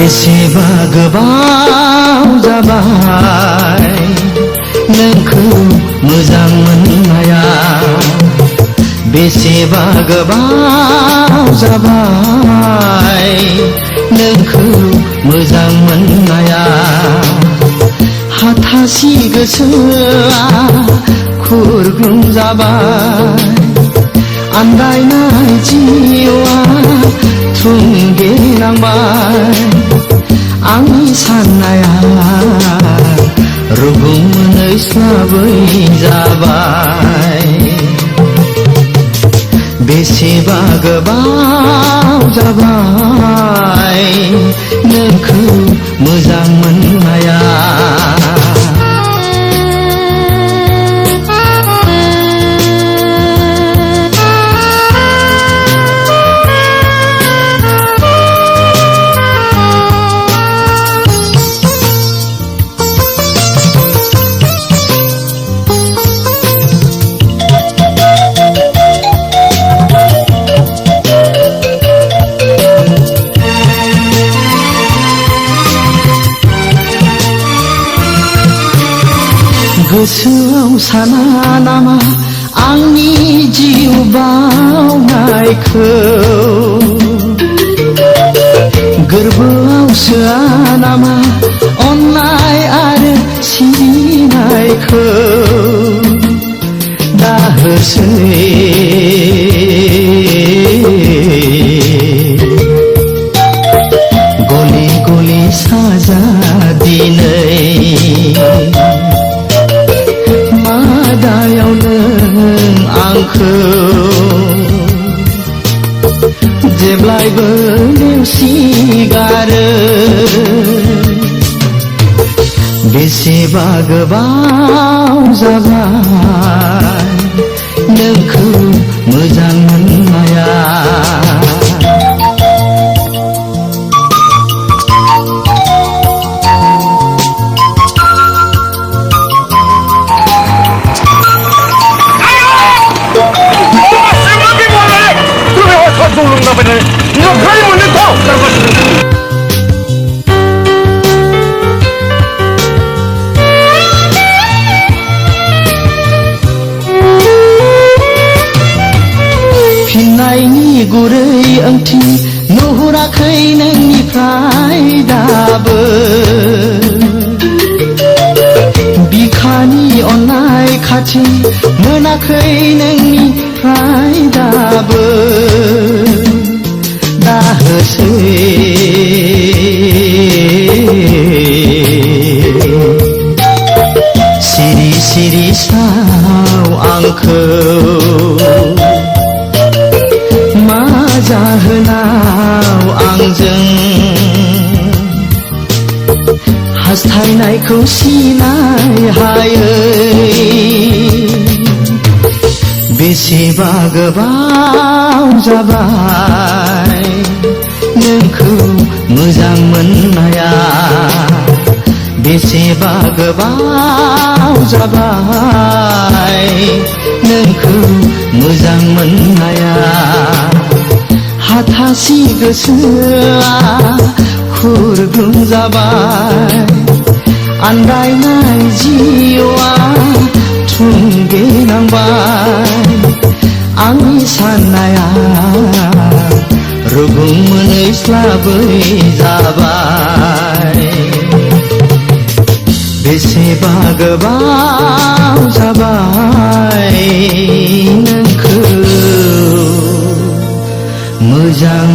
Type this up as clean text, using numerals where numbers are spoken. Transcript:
बेसेबा गोबाव जाबाय नोंखौ मोजां मोननाया बेसेबा गोबाव जाबाय नोंखौ मोजां मोननाया हाथासि गोसोआ खुरग्लुं जाबाय आन्दायनाय जिउआ थुंगेनांबाय आंनि साननाया रुगुं मोनैस्लाबै जाबाय बेसेबा गोबाव जाबाय नोंखौ मोजां मोननाया गोसोआव साना नामा आंनि जिउ बावनायखौ गोरबोआव सोआ नामा अननाय आरो सिबिनायखौ दाहोसै गले गले साजा दिनै मादायाव नों आंखौ जेब्लायबो नेवसिगारो बेसेबा गोबाव जाबाय नोंखौ मोजां मोननाया फिननायनि गुरै ओंथि नुहुराखै नोंनिफ्राय दाबो बिखानि अननाय खाथि मोनाखै नोंनिफ्राय दाबो दाहोसै सिरि सिरि साव आंखौ मा जाहोनाव आंजों हास्थायनायखौ सिनाय हायै बेसेबा गोबाव जाबाय नोंखौ मोजां मोननाया बेसेबा गोबाव जाबाय नोंखौ मोजां मोननाया हाथासि गोसोआ खुरग्लुं जाबाय आन्दायनाय जिउआ थुंगेनांबाय आंनि साननाया रुगुं मोनैस्लाबै जाबाय बेसेबा गोबाव जाबाय नोंखौ मोजां